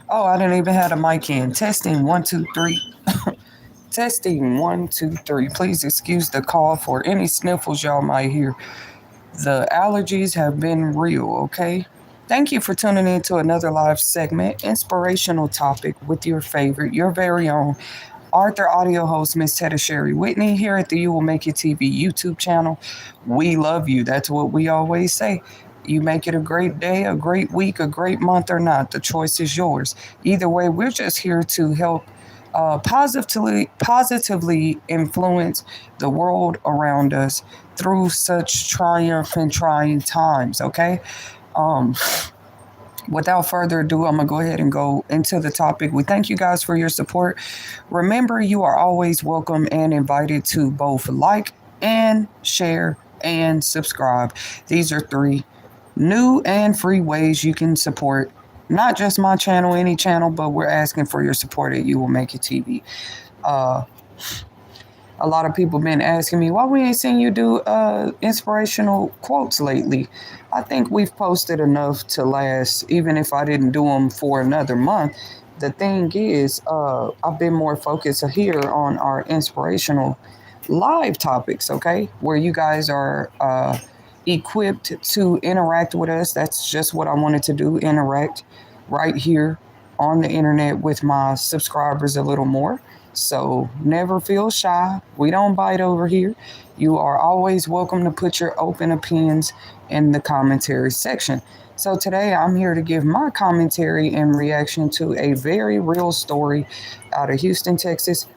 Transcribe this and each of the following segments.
Oh, I didn't even have a mic in. Testing one, two, three. Testing one, two, three. Please excuse the call for any sniffles y'all might hear. The allergies have been real, okay? Thank you for tuning in to another live segment, inspirational topic with your favorite, your very own Arthur audio host, Miss Tetta Sherry Whitney, here at the You Will Make It TV YouTube channel. We love you. That's what we always say. You make it a great day, a great week, a great month, or not. The choice is yours. Either way, we're just here to help positively influence the world around us through such triumph and trying times. Okay. Um, Without further ado, I'm going to go ahead and go into the topic. We thank you guys for your support. Remember, you are always welcome and invited to both like and share and subscribe. These are three new and free ways you can support not just my channel, any channel, but we're asking for your support at You Will Make It TV. Uh, a lot of people been asking me why we ain't seen you do inspirational quotes lately. I think we've posted enough to last, even if I didn't do them for another month. The thing is, I've been more focused here on our inspirational live topics, okay, where you guys are equipped to interact with us. That's just what I wanted to do, interact right here on the internet with my subscribers a little more. So never feel shy. We don't bite over here. You are always welcome to put your open opinions in the commentary section. So today I'm here to give my commentary and reaction to a very real story out of Houston, Texas.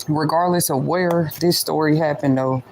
Regardless of where this story happened, though,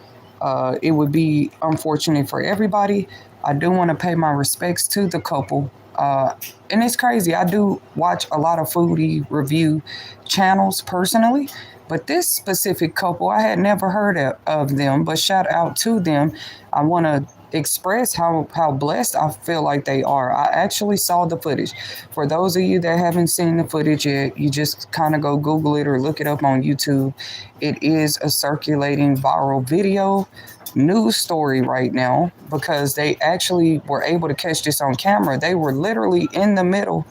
it would be unfortunate for everybody. I do want to pay my respects to the couple. And it's crazy. I do watch a lot of foodie review channels personally, but this specific couple, I had never heard of them, but shout out to them. I want to express how blessed I feel like they are. I actually saw the footage. For those of you that haven't seen the footage yet, you just kind of go Google it or look it up on YouTube. It is a circulating viral video news story right now because they actually were able to catch this on camera. They were literally in the middle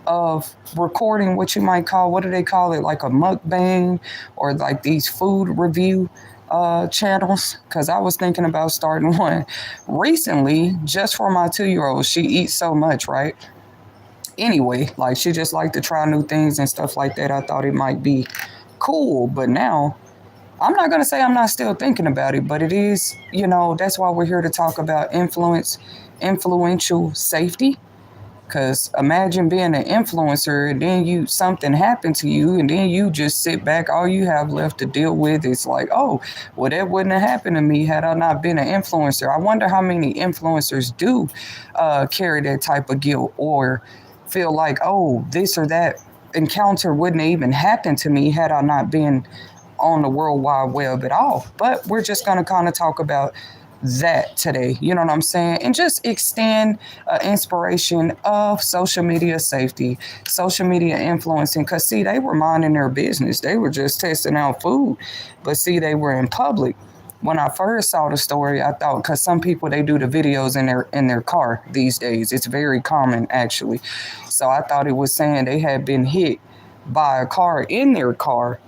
of recording what you might call, what do they call it, like a mukbang or like these food review channels, because I was thinking about starting one recently just for my 2-year-old. She eats so much, right? Anyway, like she just like to try new things and stuff like that. I thought it might be cool, but now I'm not going to say I'm not still thinking about it, but it is, that's why we're here to talk about influential safety. Because imagine being an influencer and then something happened to you and then you just sit back. All you have left to deal with is like, oh, well, that wouldn't have happened to me had I not been an influencer. I wonder how many influencers do carry that type of guilt or feel like, oh, this or that encounter wouldn't have even happened to me had I not been on the World Wide Web at all. But we're just going to kind of talk about that today, you know what I'm saying, and just extend inspiration of social media safety, social media influencing, because see, they were minding their business. They were just testing out food, but see, they were in public. When I first saw the story, I thought, because some people, they do the videos in their car these days. It's very common, actually. So I thought it was saying they had been hit by a car in their car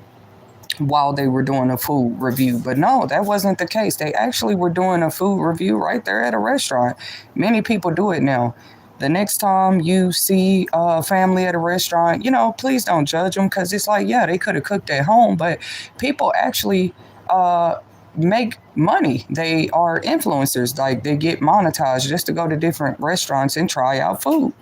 while they were doing a food review. But no, that wasn't the case. They actually were doing a food review right there at a restaurant. Many people do it now. The next time you see a family at a restaurant, please don't judge them, because it's like, yeah, they could have cooked at home, but people actually make money. They are influencers. Like, they get monetized just to go to different restaurants and try out food.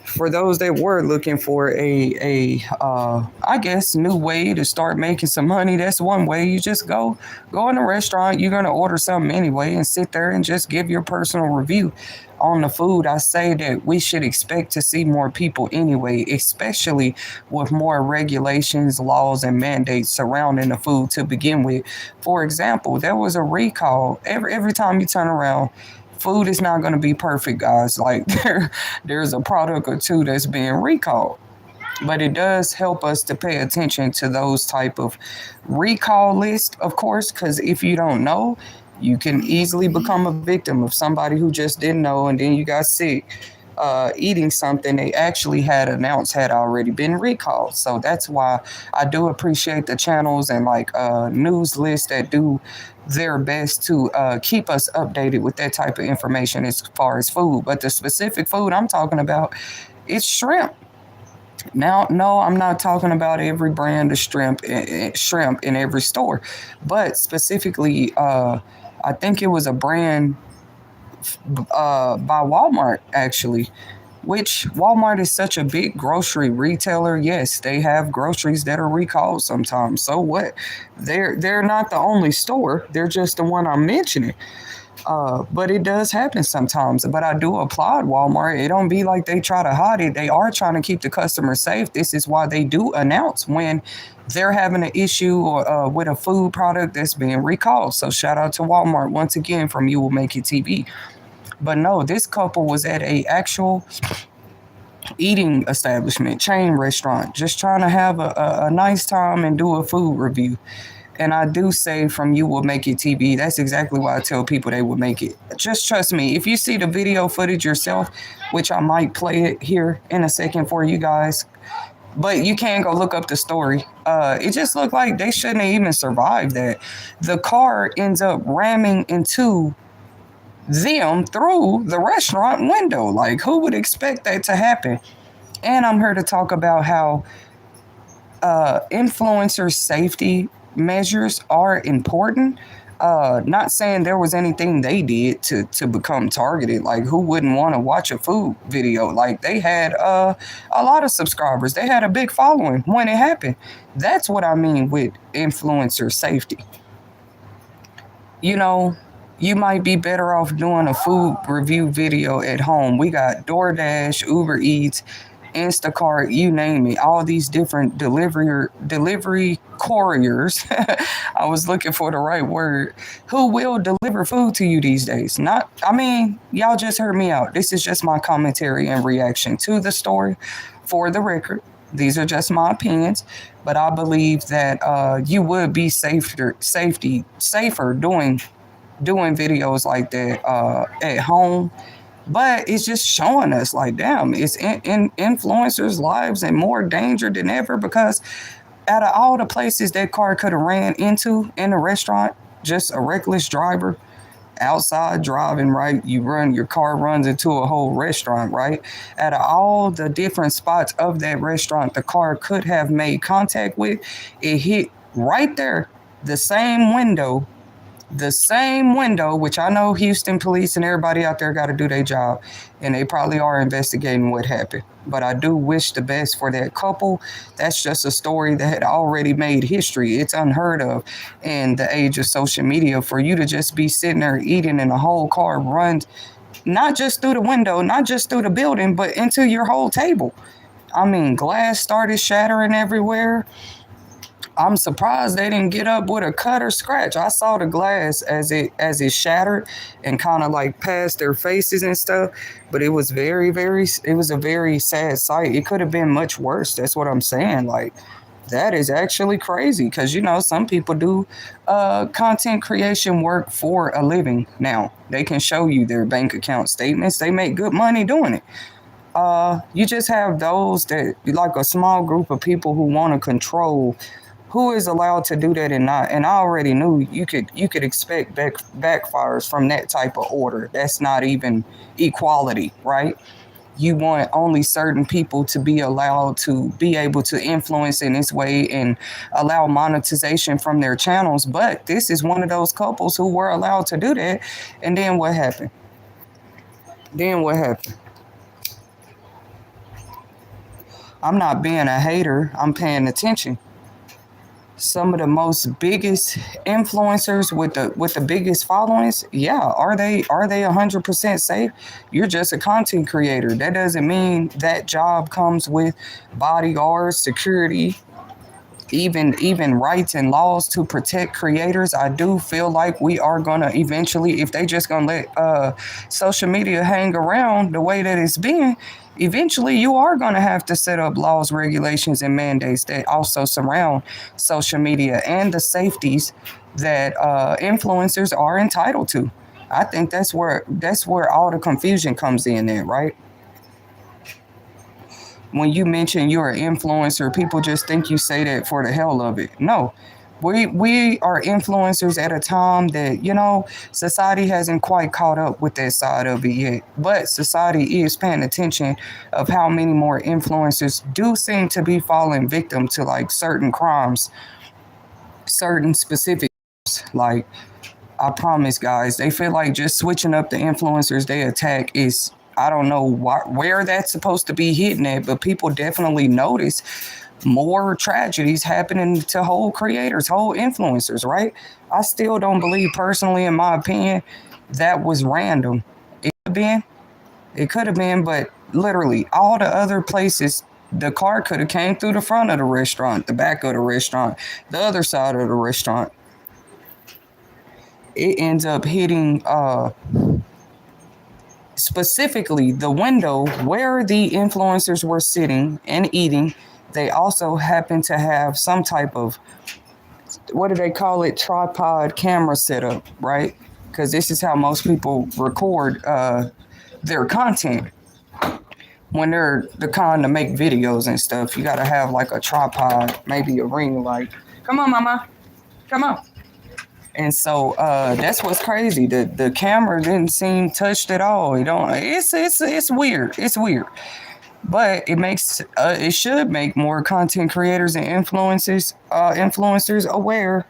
For those that were looking for I guess, new way to start making some money, that's one way. You just go in a restaurant. You're going to order something anyway and sit there and just give your personal review on the food. I say that we should expect to see more people anyway, especially with more regulations, laws, and mandates surrounding the food to begin with. For example, there was a recall. Every time you turn around, food is not going to be perfect, guys. Like there's a product or two that's being recalled. But it does help us to pay attention to those type of recall lists, of course, because if you don't know, you can easily become a victim of somebody who just didn't know and then you got sick. eating something they actually had announced had already been recalled. So that's why I do appreciate the channels and like news lists that do their best to keep us updated with that type of information as far as food. But the specific food I'm talking about is shrimp. Now, no, I'm not talking about every brand of shrimp in every store, but specifically, I think it was a brand by Walmart actually, which Walmart is such a big grocery retailer. Yes, they have groceries that are recalled sometimes. So what? They're not the only store. They're just the one I'm mentioning. But it does happen sometimes. But I do applaud Walmart. It don't be like they try to hide it. They are trying to keep the customer safe. This is why they do announce when they're having an issue or with a food product that's being recalled. So shout out to Walmart once again from You Will Make It TV. But no, this couple was at a actual eating establishment, chain restaurant, just trying to have a nice time and do a food review. And I do say from You Will Make It TV, that's exactly why I tell people they will make it. Just trust me. If you see the video footage yourself, which I might play it here in a second for you guys, but you can go look up the story. It just looked like they shouldn't have even survived that. The car ends up ramming into them through the restaurant window. Like, who would expect that to happen? And I'm here to talk about how influencer safety measures are important. Not saying there was anything they did to become targeted. Like, who wouldn't want to watch a food video? Like, they had a lot of subscribers. They had a big following when it happened. That's what I mean with influencer safety. You know, you might be better off doing a food review video at home. We got DoorDash, Uber Eats, Instacart, you name it, all these different delivery couriers. I was looking for the right word. Who will deliver food to you these days? Y'all just heard me out. This is just my commentary and reaction to the story. For the record, these are just my opinions, but I believe that you would be safer doing videos like that at home. But it's just showing us like, damn, it's in influencers' lives in more danger than ever, because out of all the places that car could have ran into in the restaurant, just a reckless driver outside driving, right? Your car runs into a whole restaurant, right? Out of all the different spots of that restaurant the car could have made contact with, it hit right there, the same window, which I know Houston police and everybody out there got to do their job, and they probably are investigating what happened. But I do wish the best for that couple. That's just a story that had already made history. It's unheard of in the age of social media for you to just be sitting there eating and the whole car runs, not just through the window, not just through the building, but into your whole table. I mean, glass started shattering everywhere. I'm surprised they didn't get up with a cut or scratch. I saw the glass as it shattered and kind of like past their faces and stuff. But it was it was a very sad sight. It could have been much worse. That's what I'm saying. Like, that is actually crazy, because, you know, some people do content creation work for a living now. They can show you their bank account statements. They make good money doing it. You just have those that, like a small group of people who want to control who is allowed to do that and not. And I already knew you could expect backfires from that type of order. That's not even equality, right? You want only certain people to be allowed to be able to influence in this way and allow monetization from their channels. But this is one of those couples who were allowed to do that. And then what happened? I'm not being a hater. I'm paying attention. Some of the most biggest influencers with the biggest followings, yeah, are they 100% safe? You're just a content creator. That doesn't mean that job comes with bodyguards, security, even rights and laws to protect creators. I do feel like we are gonna eventually, if they just gonna let social media hang around the way that it's been, eventually you are gonna have to set up laws, regulations, and mandates that also surround social media and the safeties that influencers are entitled to. I think that's where all the confusion comes in there, right? when you mention you're an influencer, people just think you say that for the hell of it. No. We are influencers at a time that, society hasn't quite caught up with that side of it yet. But society is paying attention of how many more influencers do seem to be falling victim to like certain crimes, certain specific, like, I promise, guys, they feel like just switching up the influencers they attack is, I don't know where that's supposed to be hitting at, but people definitely notice more tragedies happening to whole creators, whole influencers, right? I still don't believe, personally, in my opinion, that was random. It could have been, but literally all the other places, the car could have came through the front of the restaurant, the back of the restaurant, the other side of the restaurant. It ends up hitting specifically the window where the influencers were sitting and eating. They also happen to have some type of, what do they call it, tripod camera setup, right? Because this is how most people record their content when they're the kind to make videos and stuff. You got to have like a tripod, maybe a ring light. Come on, mama. Come on. And so that's what's crazy. The camera didn't seem touched at all. It's weird. It's weird. But it should make more content creators and influencers aware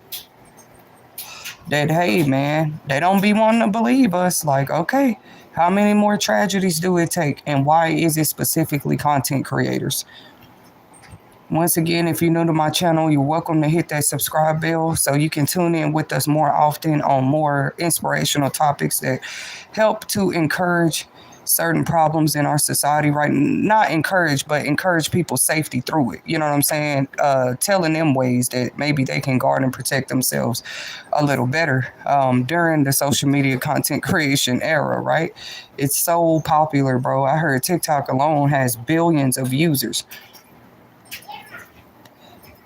that, hey man, they don't be wanting to believe us. Like, okay, how many more tragedies do it take, and why is it specifically content creators? Once again, if you're new to my channel, you're welcome to hit that subscribe bell so you can tune in with us more often on more inspirational topics that help to encourage certain problems in our society, right? Not encourage, but encourage people's safety through it. You know what I'm saying? Telling them ways that maybe they can guard and protect themselves a little better during the social media content creation era, right? It's so popular, bro. I heard TikTok alone has billions of users.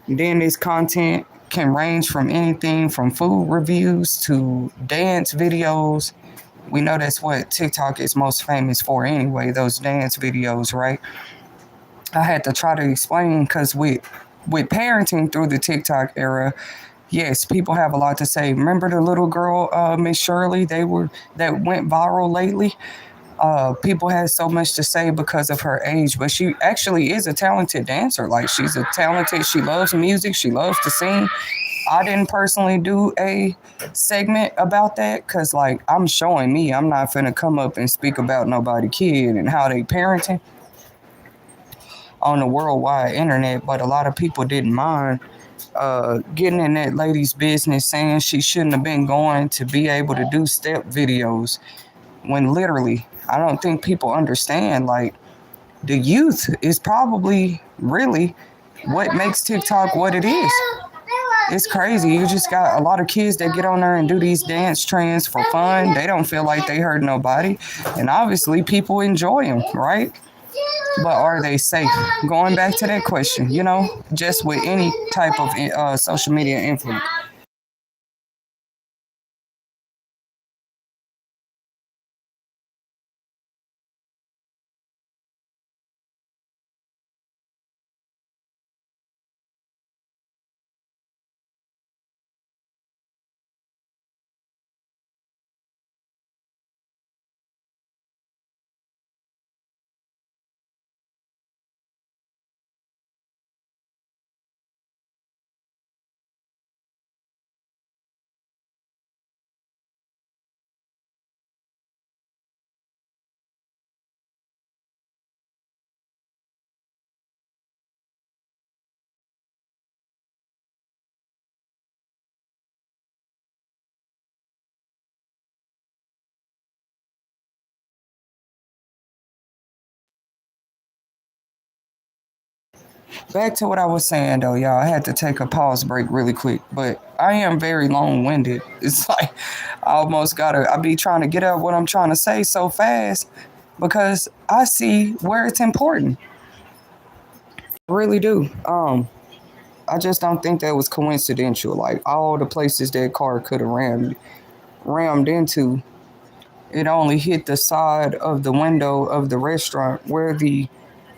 Then this content can range from anything from food reviews to dance videos. We know that's what TikTok is most famous for anyway, those dance videos, right? I had to try to explain because with parenting through the TikTok era, yes, people have a lot to say. Remember the little girl, Miss Shirley, that went viral lately? People had so much to say because of her age, but she actually is a talented dancer. Like, she loves music, she loves to sing. I didn't personally do a segment about that because, like, I'm showing me. I'm not finna come up and speak about nobody kid and how they parenting on the worldwide internet, but a lot of people didn't mind getting in that lady's business, saying she shouldn't have been going to be able to do step videos when literally, I don't think people understand, like, the youth is probably really what makes TikTok what it is. It's crazy. You just got a lot of kids that get on there and do these dance trends for fun. They don't feel like they hurt nobody. And obviously people enjoy them, right? But are they safe? Going back to that question, just with any type of social media influence. Back to what I was saying though, y'all. I had to take a pause break really quick, but I am very long winded. It's like I be trying to get out what I'm trying to say so fast because I see where it's important. I really do. I just don't think that was coincidental. Like, all the places that car could have rammed into, it only hit the side of the window of the restaurant where the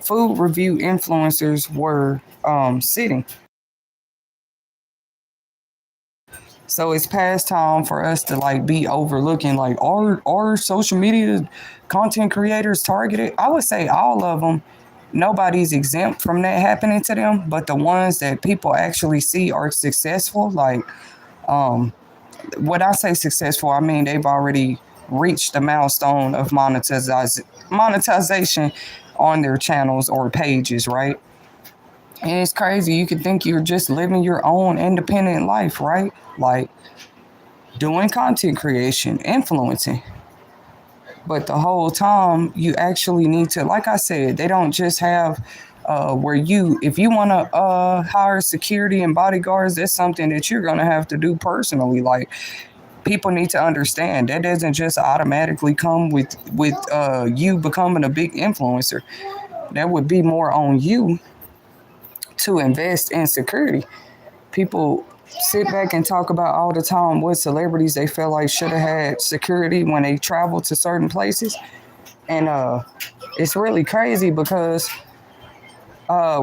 food review influencers were sitting. So it's past time for us to like be overlooking like are social media content creators targeted? I would say all of them. Nobody's exempt from that happening to them, but the ones that people actually see are successful. Like um, when I say successful, I mean they've already reached the milestone of monetization on their channels or pages, right? And it's crazy. You could think you're just living your own independent life, right? Like doing content creation, influencing. But the whole time, you actually need to, like I said, they don't just have where you, if you want to hire security and bodyguards, that's something that you're going to have to do personally. Like, people need to understand that doesn't just automatically come with you becoming a big influencer. That would be more on you to invest in security. People sit back and talk about all the time what celebrities they feel like should have had security when they travel to certain places. And it's really crazy because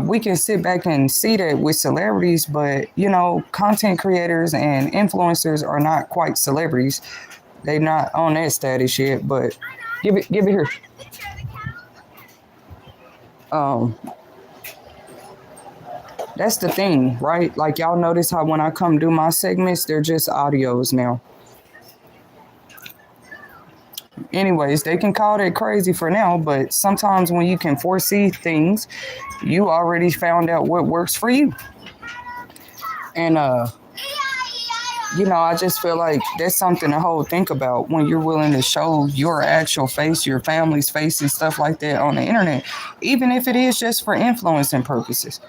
we can sit back and see that with celebrities, but you know, content creators and influencers are not quite celebrities. They're not on that status yet, but give it here. Um, that's the thing, right? Like y'all notice how when I come do my segments, they're just audios now. Anyways, they can call that crazy for now, but sometimes when you can foresee things, you already found out what works for you. And you know, I just feel like that's something to whole think about when you're willing to show your actual face, your family's face, and stuff like that on the internet, even if it is just for influencing purposes.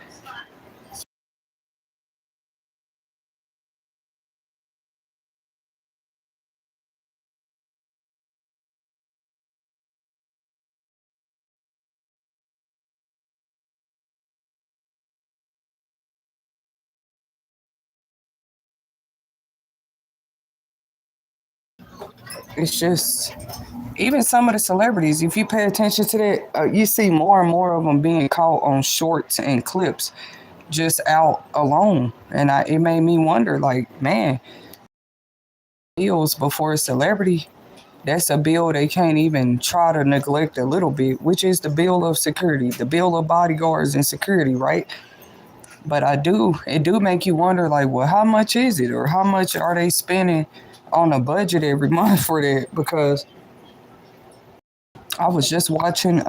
It's just even some of the celebrities, if you pay attention to that, you see more and more of them being caught on shorts and clips just out alone. And it made me wonder, like, man, bills before a celebrity, that's a bill they can't even try to neglect a little bit, which is the bill of security, the bill of bodyguards and security, right? But it do make you wonder, like, well, how much is it, or how much are they spending on a budget every month for that? Because I was just watching,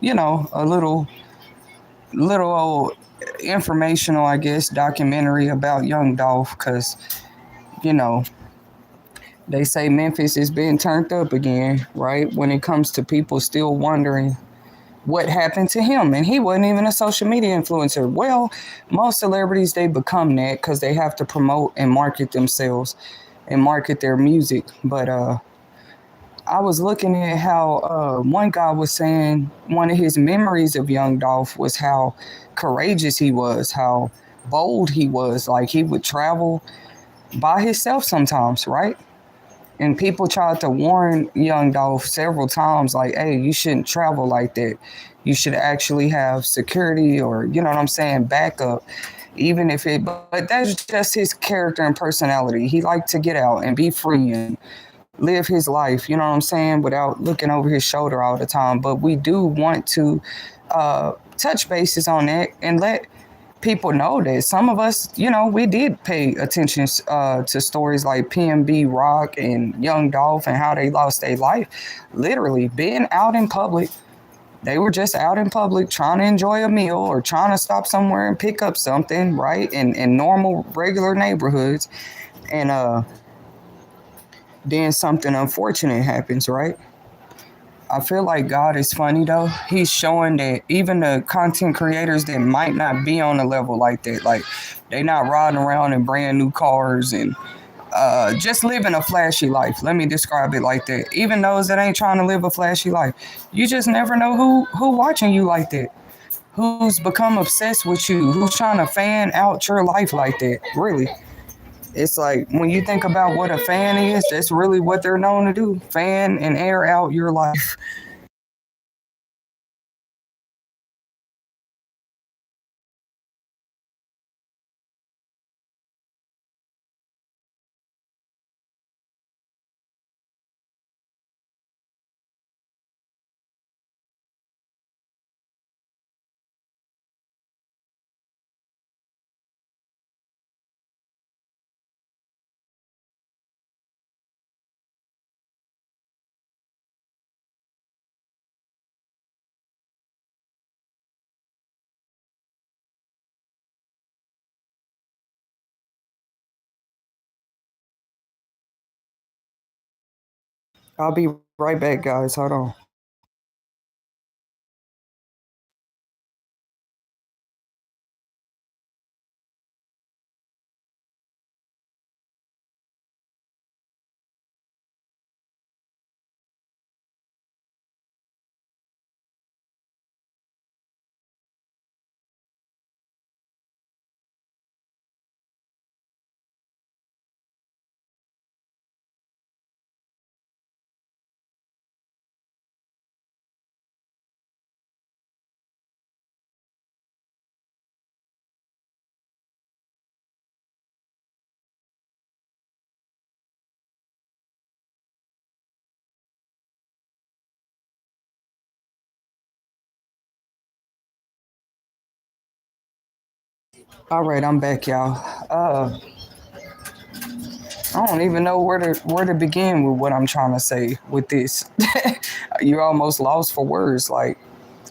you know, a little old informational, I guess, documentary about Young Dolph, because you know they say Memphis is being turned up again, right? When it comes to people still wondering what happened to him, and he wasn't even a social media influencer. Well, most celebrities they become that because they have to promote and market themselves and market their music. But I was looking at how one guy was saying one of his memories of Young Dolph was how courageous he was, how bold he was. Like he would travel by himself sometimes, right? And people tried to warn Young Dolph several times, like, hey, you shouldn't travel like that. You should actually have security or, you know what I'm saying, backup. Even if it, but that's just his character and personality. He liked to get out and be free and live his life, you know what I'm saying, without looking over his shoulder all the time. But we do want to touch bases on that and let people know that some of us, you know, we did pay attention to stories like PNB Rock and Young Dolph and how they lost their life. Literally being out in public, they were just out in public trying to enjoy a meal or trying to stop somewhere and pick up something, right? In normal, regular neighborhoods. And then something unfortunate happens, right? I feel like God is funny though. He's showing that even the content creators that might not be on a level like that, like they not riding around in brand new cars and just living a flashy life. Let me describe it like that. Even those that ain't trying to live a flashy life, you just never know who watching you like that, who's become obsessed with you, who's trying to fan out your life like that. Really, it's like when you think about what a fan is, that's really what they're known to do: fan and air out your life. I'll be right back, guys. Hold on. All right, I'm back, y'all. I don't even know where to begin with what I'm trying to say with this. You're almost lost for words. Like,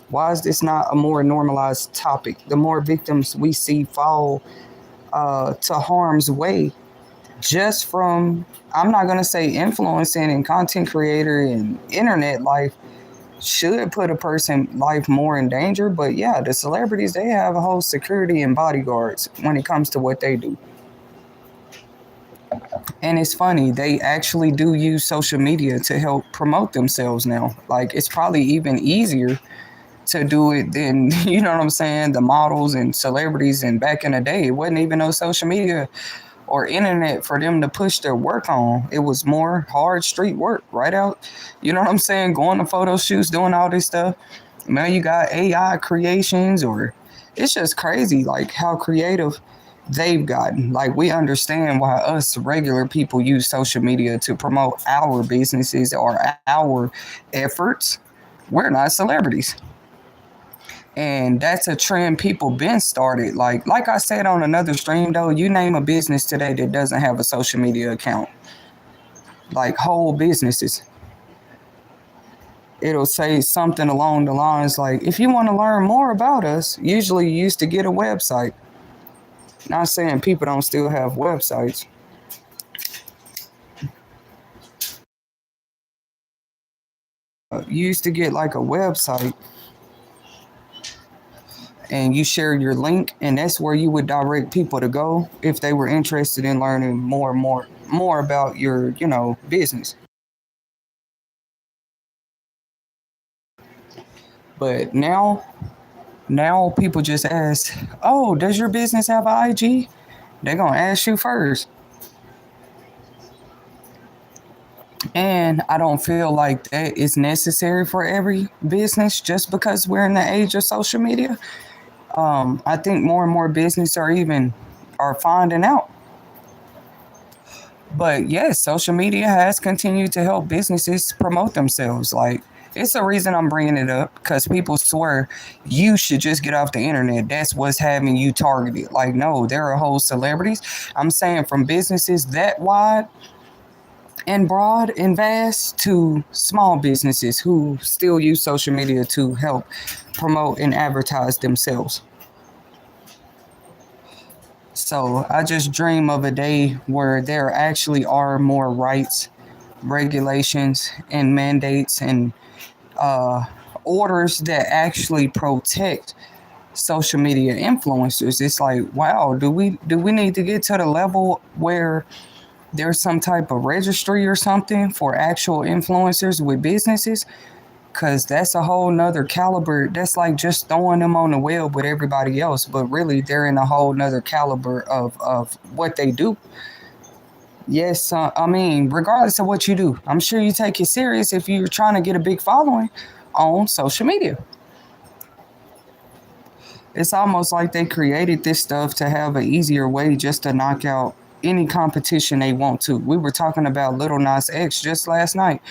why is this not a more normalized topic? The more victims we see fall to harm's way just from, I'm not going to say influencing and content creator and internet life should put a person life more in danger. But yeah, the celebrities, they have a whole security and bodyguards when it comes to what they do. And it's funny, they actually do use social media to help promote themselves now. Like, it's probably even easier to do it than, you know what I'm saying, the models and celebrities. And back in the day, it wasn't even no social media or internet for them to push their work on. It was more hard street work, right out. You know what I'm saying? Going to photo shoots, doing all this stuff. Now you got AI creations, or it's just crazy like how creative they've gotten. Like, we understand why us regular people use social media to promote our businesses or our efforts. We're not celebrities. And that's a trend people been started. Like I said on another stream though, you name a business today that doesn't have a social media account. Like whole businesses. It'll say something along the lines like, if you want to learn more about us, usually you used to get a website. Not saying people don't still have websites. You used to get like a website and you share your link, and that's where you would direct people to go if they were interested in learning more about your, business. But now people just ask, "Oh, does your business have an IG?" They're gonna ask you first. And I don't feel like that is necessary for every business just because we're in the age of social media. I think more and more business are finding out. But yes, social media has continued to help businesses promote themselves. Like, it's a reason I'm bringing it up because people swear you should just get off the internet. That's what's having you targeted. Like, no, there are whole celebrities. I'm saying from businesses that wide and broad and vast to small businesses who still use social media to help promote and advertise themselves. So I just dream of a day where there actually are more rights, regulations, and mandates and uh, orders that actually protect social media influencers. It's like, wow, do we need to get to the level where there's some type of registry or something for actual influencers with businesses? Because that's a whole nother caliber. That's like just throwing them on the web with everybody else, but really they're in a whole nother caliber of what they do. Yes, I mean, regardless of what you do, I'm sure you take it serious if you're trying to get a big following on social media. It's almost like they created this stuff to have an easier way just to knock out any competition they want to. We were talking about Little Nas X just last night.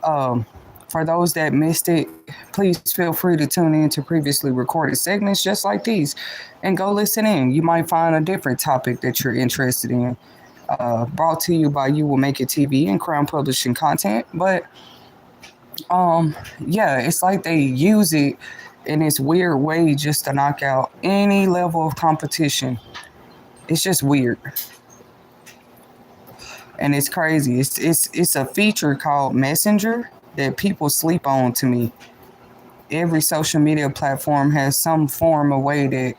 Um, for those that missed it, please feel free to tune in to previously recorded segments just like these and go listen in. You might find a different topic that you're interested in. Brought to you by You Will Make It TV and Crown Publishing Content. But yeah, it's like they use it in this weird way just to knock out any level of competition. It's just weird. and it's crazy. It's a feature called Messenger that people sleep on. To me, every social media platform has some form of way that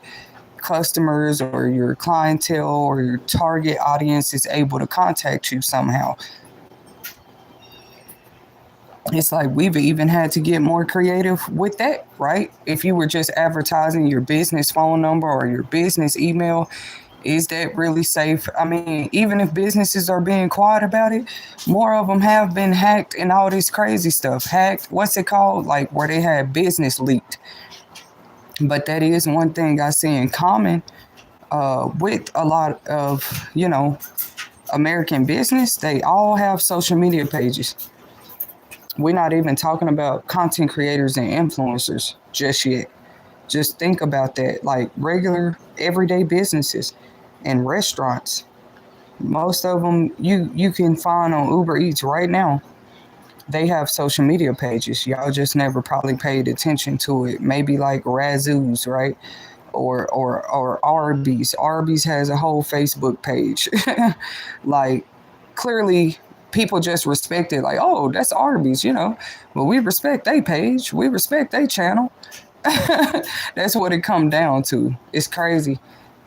customers or your clientele or your target audience is able to contact you somehow. It's like we've even had to get more creative with that, right? If you were just advertising your business phone number or your business email, is that really safe? I mean, even if businesses are being quiet about it, more of them have been hacked and all this crazy stuff. Hacked, what's it called? Like where they had business leaked. But that is one thing I see in common with a lot of, American business. They all have social media pages. We're not even talking about content creators and influencers just yet. Just think about that. Like regular, everyday businesses and restaurants. Most of them you can find on Uber Eats right now. They have social media pages. Y'all just never probably paid attention to it. Maybe like Razoo's, right? Or Arby's. Arby's has a whole Facebook page. Like clearly people just respect it like, oh, that's Arby's, Well, we respect their page. We respect their channel. That's what it come down to. It's crazy.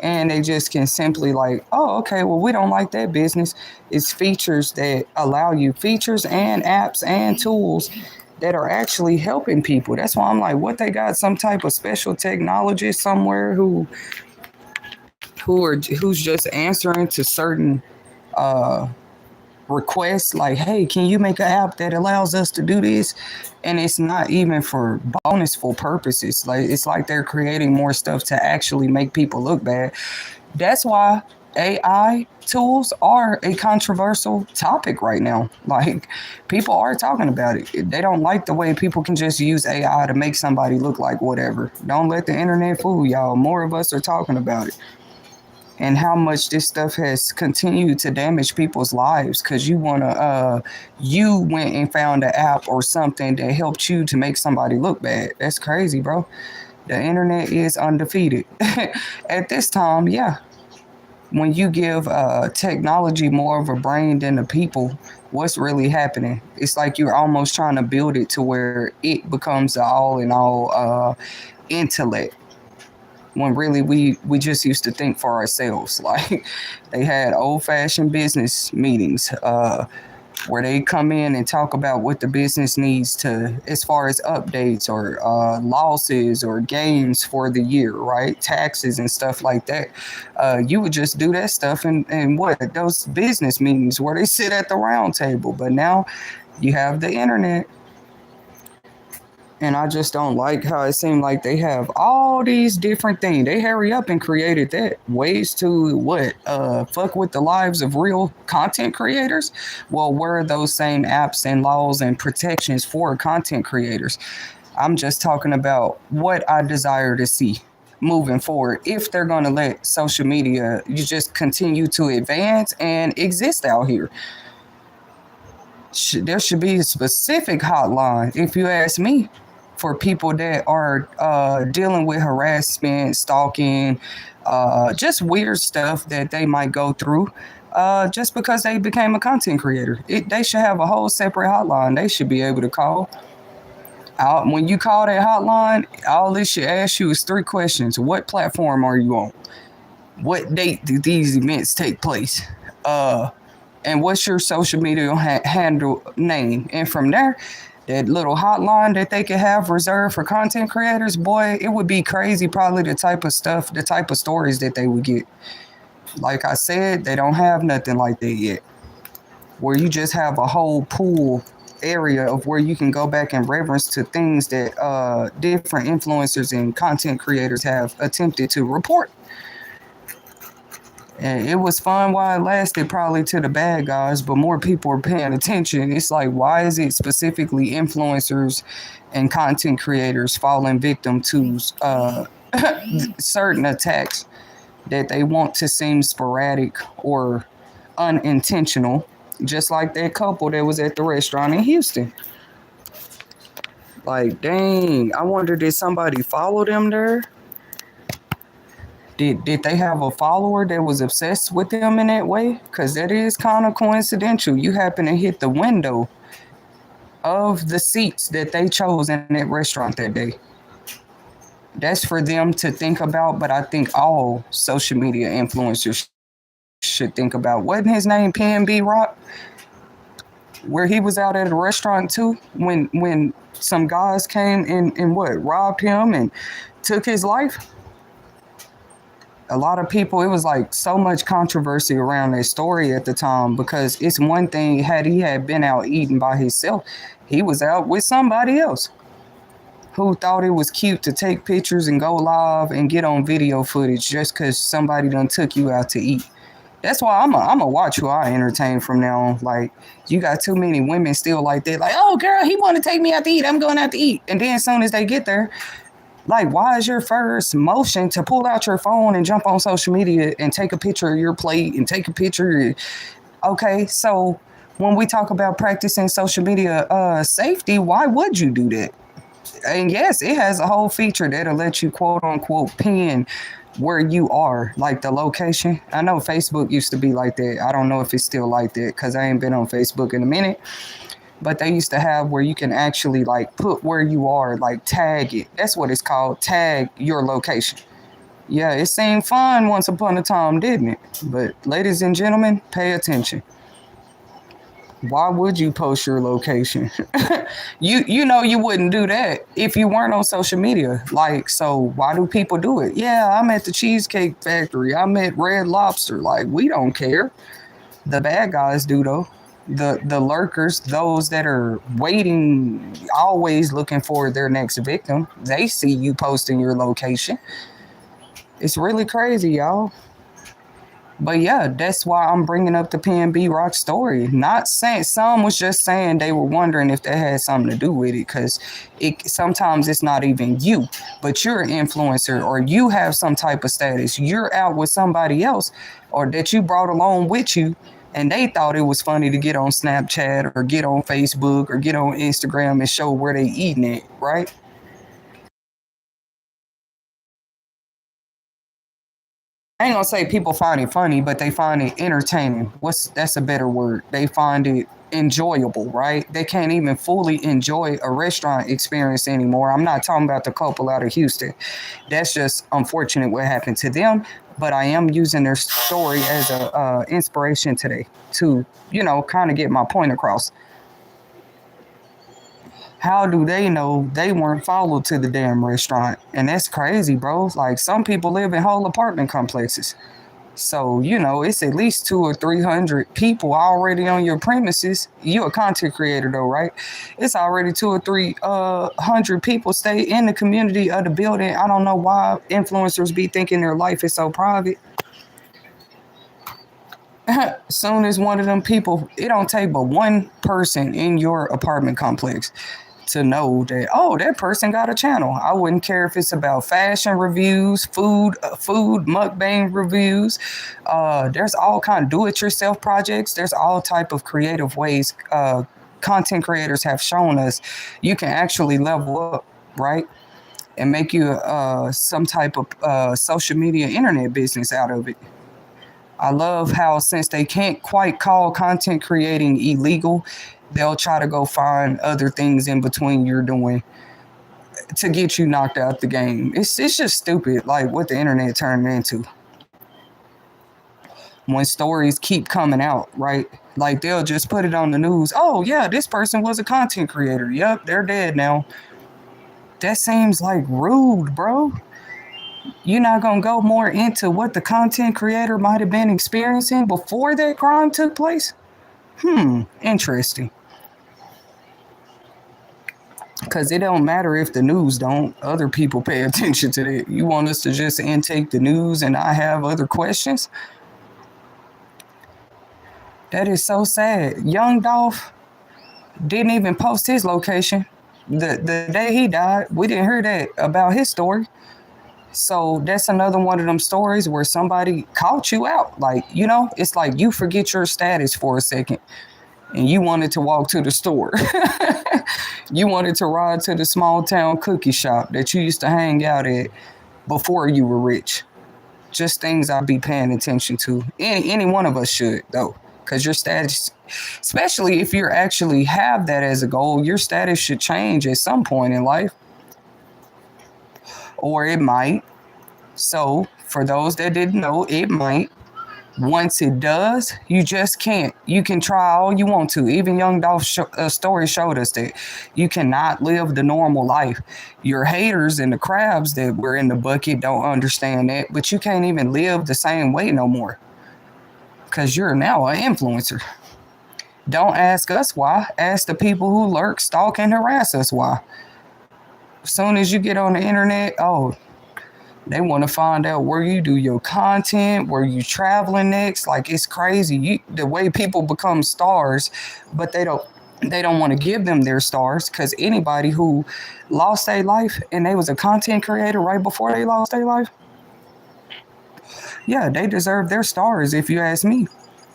And they just can simply like, oh, okay, well, we don't like that business. It's features that allow you features and apps and tools that are actually helping people. That's why I'm like, what they got some type of special technologist somewhere who's just answering to certain requests like, hey, can you make an app that allows us to do this? And it's not even for bonusful purposes. Like it's like they're creating more stuff to actually make people look bad. That's why AI tools are a controversial topic right now. Like people are talking about it. They don't like the way people can just use AI to make somebody look like whatever. Don't let the internet fool y'all. More of us are talking about it. And how much this stuff has continued to damage people's lives because you went and found an app or something that helped you to make somebody look bad. That's crazy, bro. The internet is undefeated. At this time, yeah. When you give technology more of a brain than the people, what's really happening? It's like you're almost trying to build it to where it becomes the all in all intellect. When really we just used to think for ourselves. Like they had old-fashioned business meetings where they come in and talk about what the business needs to as far as updates or losses or gains for the year, right? Taxes and stuff like that. You would just do that stuff in what? Those business meetings where they sit at the round table. But now you have the internet. And I just don't like how it seemed like they have all these different things. They hurry up and created that. Ways to what? Fuck with the lives of real content creators? Well, where are those same apps and laws and protections for content creators? I'm just talking about what I desire to see moving forward. If they're going to let social media, you just continue to advance and exist out here. There should be a specific hotline, if you ask me, for people that are dealing with harassment, stalking, just weird stuff that they might go through just because they became a content creator. They should have a whole separate hotline they should be able to call. When you call that hotline, all this should ask you is 3 questions. What platform are you on? What date do these events take place? And what's your social media handle name? And from there, that little hotline that they could have reserved for content creators, boy, it would be crazy probably the type of stories that they would get. Like I said, they don't have nothing like that yet. Where you just have a whole pool area of where you can go back and reference to things that different influencers and content creators have attempted to report. And it was fun while it lasted, probably to the bad guys, but more people are paying attention. It's like, why is it specifically influencers and content creators falling victim to certain attacks that they want to seem sporadic or unintentional, just like that couple that was at the restaurant in Houston? Like, dang, I wonder, did somebody follow them there? Did they have a follower that was obsessed with them in that way? Because that is kind of coincidental. You happen to hit the window of the seats that they chose in that restaurant that day. That's for them to think about, but I think all social media influencers should think about. Wasn't his name PNB Rock? Where he was out at a restaurant too when some guys came and what robbed him and took his life. A lot of people, it was like so much controversy around that story at the time, because it's one thing had he had been out eating by himself, he was out with somebody else who thought it was cute to take pictures and go live and get on video footage just because somebody done took you out to eat. That's why I'm a watch who I entertain from now on. Like, you got too many women still like that. Like, oh, girl, he want to take me out to eat. I'm going out to eat. And then as soon as they get there, like, why is your first motion to pull out your phone and jump on social media and take a picture of your plate and take a picture? Okay, so when we talk about practicing social media safety, why would you do that? And yes, it has a whole feature that'll let you quote unquote pin where you are, like the location. I know Facebook used to be like that. I don't know if it's still like that because I ain't been on Facebook in a minute. But they used to have where you can actually like put where you are, like tag it. That's what it's called, tag your location. Yeah, it seemed fun once upon a time, didn't it? But ladies and gentlemen, pay attention. Why would you post your location? You know you wouldn't do that if you weren't on social media. Like, so why do people do it? Yeah, I'm at the Cheesecake Factory. I'm at Red Lobster. Like, we don't care. The bad guys do though. The lurkers, those that are waiting, always looking for their next victim, they see you posting your location. It's really crazy, y'all. But yeah, that's why I'm bringing up the PNB Rock story. Not saying, some was just saying they were wondering if that had something to do with it, because sometimes it's not even you, but you're an influencer or you have some type of status. You're out with somebody else or that you brought along with you, and they thought it was funny to get on Snapchat or get on Facebook or get on Instagram and show where they eating it, right? I ain't gonna say people find it funny, but they find it entertaining. That's a better word. They find it enjoyable, right? They can't even fully enjoy a restaurant experience anymore. I'm not talking about the couple out of Houston. That's just unfortunate what happened to them. But I am using their story as a inspiration today to, kind of get my point across. How do they know they weren't followed to the damn restaurant? And that's crazy, bro. Like, some people live in whole apartment complexes. So, it's at least 200 or 300 people already on your premises. You a content creator though, right? It's already 200 or 300 people stay in the community of the building. I don't know why influencers be thinking their life is so private. Soon as one of them people, it don't take but one person in your apartment complex to know that, oh, that person got a channel. I wouldn't care if it's about fashion reviews, food mukbang reviews. There's all kind of do-it-yourself projects. There's all type of creative ways content creators have shown us you can actually level up, right? And make you some type of social media internet business out of it. I love how, since they can't quite call content creating illegal, they'll try to go find other things in between you're doing to get you knocked out the game. It's just stupid, like what the internet turned into. When stories keep coming out, right? Like, they'll just put it on the news. Oh yeah, this person was a content creator. Yep, they're dead now. That seems like rude, bro. You're not going to go more into what the content creator might have been experiencing before that crime took place? Interesting. Because it don't matter if the news don't. Other people pay attention to that. You want us to just intake the news and not have other questions? That is so sad. Young Dolph didn't even post his location. The day he died, we didn't hear that about his story. So that's another one of them stories where somebody caught you out. Like, it's like you forget your status for a second and you wanted to walk to the store. You wanted to ride to the small town cookie shop that you used to hang out at before you were rich. Just things I'll be paying attention to. Any one of us should, though, because your status, especially if you actually have that as a goal, your status should change at some point in life, or it might. So, for those that didn't know, it might. Once it does, you just can't. You can try all you want to. Even Young Dolph's story showed us that you cannot live the normal life. Your haters and the crabs that were in the bucket don't understand that, but you can't even live the same way no more because you're now an influencer. Don't ask us why. Ask the people who lurk, stalk, and harass us why. As soon as you get on the internet, they want to find out where you do your content, where you traveling next. Like, it's crazy. The way people become stars, but they don't want to give them their stars, because anybody who lost their life and they was a content creator right before they lost their life, yeah, they deserve their stars, if you ask me.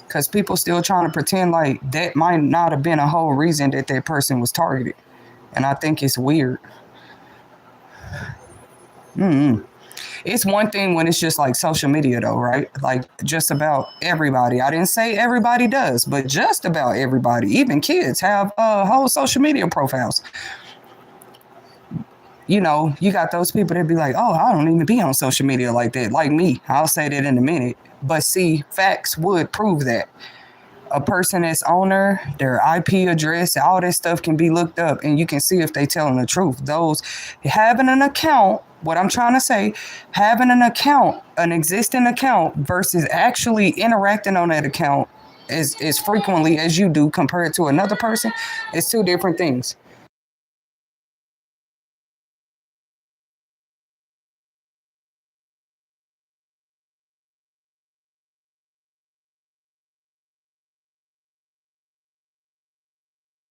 Because people still trying to pretend like that might not have been a whole reason that person was targeted. And I think it's weird. It's one thing when it's just like social media, though, right? Like, just about everybody. I didn't say everybody does, but just about everybody, even kids, have whole social media profiles. You know, you got those people that be like, oh, I don't even be on social media like that. Like me. I'll say that in a minute. But see, facts would prove that. A person that's owner, their IP address, all that stuff can be looked up, and you can see if they telling the truth. Those having an account, what I'm trying to say, having an account, an existing account, versus actually interacting on that account as frequently as you do compared to another person, it's two different things.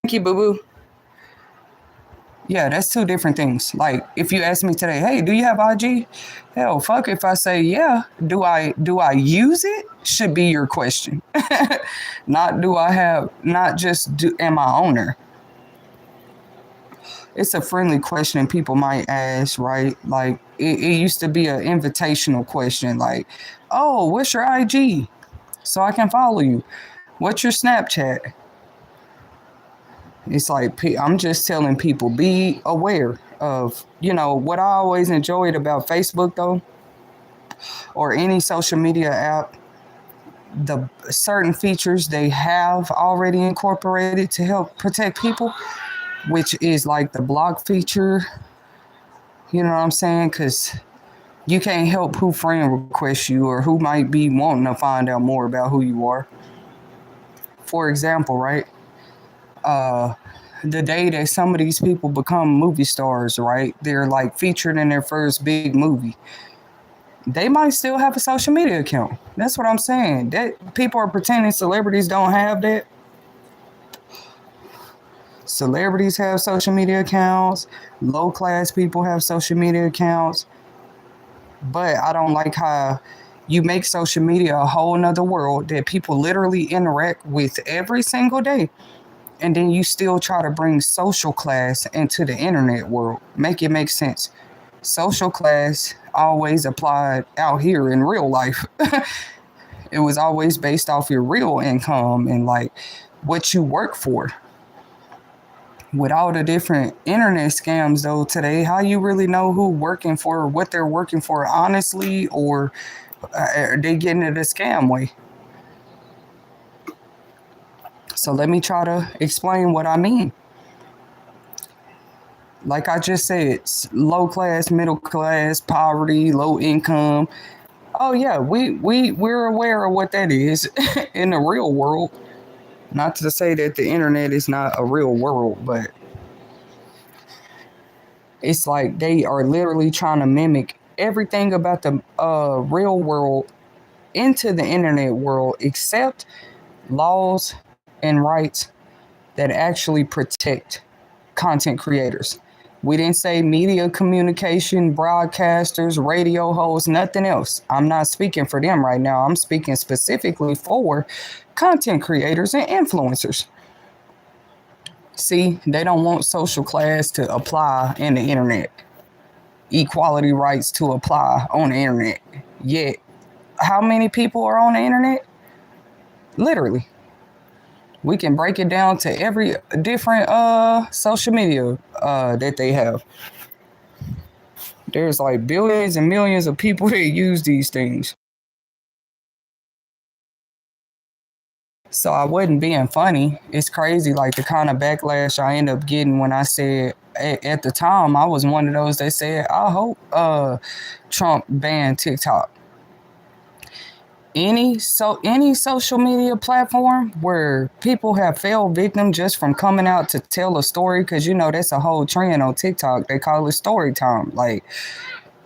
Thank you, boo boo. Yeah, that's two different things. Like, if you ask me today, hey, do you have IG? Hell, fuck if I say yeah. Do I use it? Should be your question. Not do I have, not just am I owner? It's a friendly question people might ask, right? Like, it used to be an invitational question, like, oh, what's your IG? So I can follow you. What's your Snapchat? It's like, I'm just telling people, be aware of, what I always enjoyed about Facebook, though, or any social media app, the certain features they have already incorporated to help protect people, which is like the block feature. You know what I'm saying? Because you can't help who friend requests you or who might be wanting to find out more about who you are. For example, right? The day that some of these people become movie stars, right? They're like featured in their first big movie. They might still have a social media account. That's what I'm saying. That people are pretending celebrities don't have that. Celebrities have social media accounts. Low class people have social media accounts. But I don't like how you make social media a whole nother world that people literally interact with every single day. And then you still try to bring social class into the internet world. Make it make sense. Social class always applied out here in real life. It was always based off your real income and like what you work for. With all the different internet scams, though, today, how you really know who working for, what they're working for honestly, or are they getting it a scam way? So let me try to explain what I mean. Like I just said, low class, middle class, poverty, low income. Oh yeah, we're aware of what that is in the real world. Not to say that the internet is not a real world, but it's like they are literally trying to mimic everything about the real world into the internet world, except laws and rights that actually protect content creators. We didn't say media communication, broadcasters, radio hosts, nothing else. I'm not speaking for them right now. I'm speaking specifically for content creators and influencers. See, they don't want social class to apply in the internet, equality rights to apply on the internet. Yet how many people are on the internet? Literally. We can break it down to every different social media that they have. There's like billions and millions of people that use these things. So I wasn't being funny. It's crazy, like the kind of backlash I end up getting when I said at the time I was one of those that said I hope Trump banned TikTok. Any social media platform where people have fell victim just from coming out to tell a story, because you know that's a whole trend on TikTok. They call it story time. Like,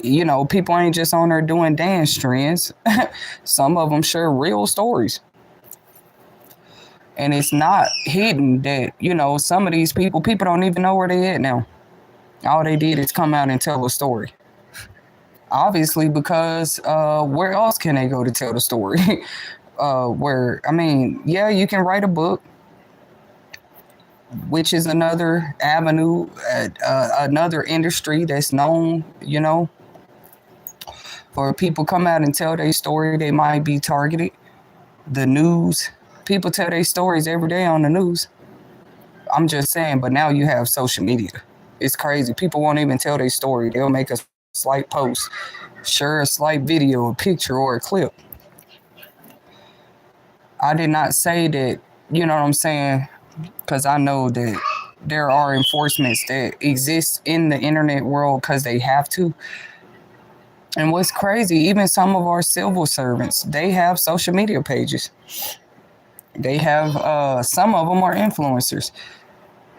you know, people ain't just on there doing dance trends. Some of them share real stories. And it's not hidden that, you know, some of these people don't even know where they at now. All they did is come out and tell a story. Obviously, because where else can they go to tell the story? Where, I mean, yeah, you can write a book, which is another avenue, another industry that's known, you know, for people come out and tell their story, they might be targeted. The news, people tell their stories every day on the news. I'm just saying, but now you have social media. It's crazy. People won't even tell their story. They'll make a slight post, share a slight video, a picture, or a clip. I did not say that, you know what I'm saying? Because I know that there are enforcements that exist in the internet world because they have to. And what's crazy, even some of our civil servants, they have social media pages. They have, some of them are influencers.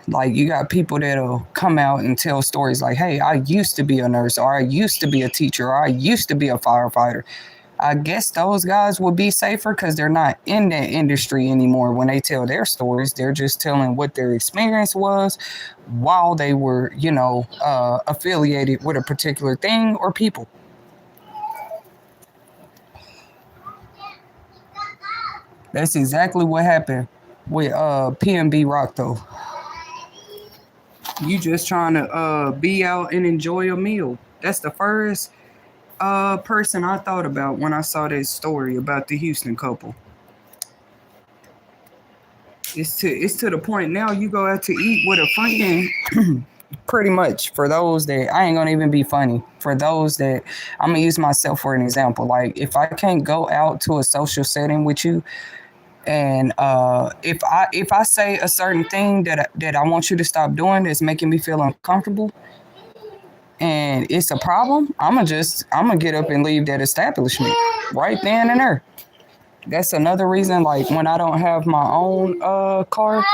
Like, you got people that'll come out and tell stories like, hey, I used to be a nurse, or I used to be a teacher, or I used to be a firefighter. I guess those guys would be safer because they're not in that industry anymore. When they tell their stories, they're just telling what their experience was while they were, you know, affiliated with a particular thing or people. That's exactly what happened with PNB Rock, though. You just trying to be out and enjoy a meal. That's the first person I thought about when I saw that story about the Houston couple. It's to the point now you go out to eat with a friend. Pretty much, for those that, I ain't gonna even be funny. For those that, I'm gonna use myself for an example. Like, if I can't go out to a social setting with you, and if I say a certain thing that I want you to stop doing that's making me feel uncomfortable, and it's a problem, I'm gonna get up and leave that establishment right then and there. That's another reason, like, when I don't have my own car.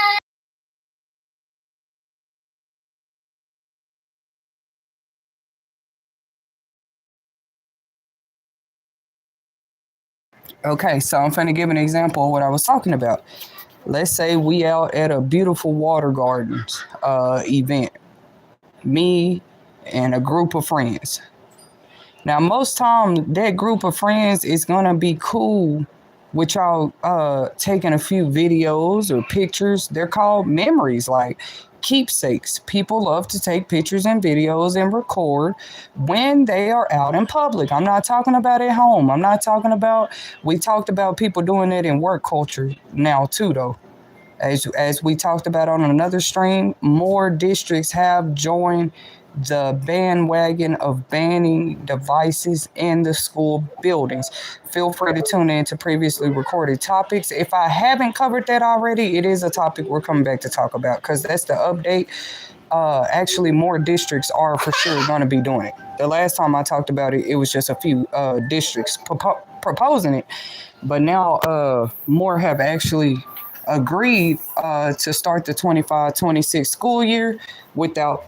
Okay, so I'm finna give an example of what I was talking about. Let's say we out at a beautiful water gardens event, me and a group of friends. Now, most time that group of friends is gonna be cool with y'all taking a few videos or pictures. They're called memories, like keepsakes. People love to take pictures and videos and record when they are out in public. I'm not talking about at home. I'm not talking about, we talked about people doing it in work culture now too, though. As we talked about on another stream, more districts have joined the bandwagon of banning devices in the school buildings. Feel free to tune in to previously recorded topics. If I haven't covered that already, it is a topic we're coming back to talk about because that's the update. Actually, more districts are for sure going to be doing it. The last time I talked about it, it was just a few districts proposing it, but now more have actually agreed to start the 25-26 school year without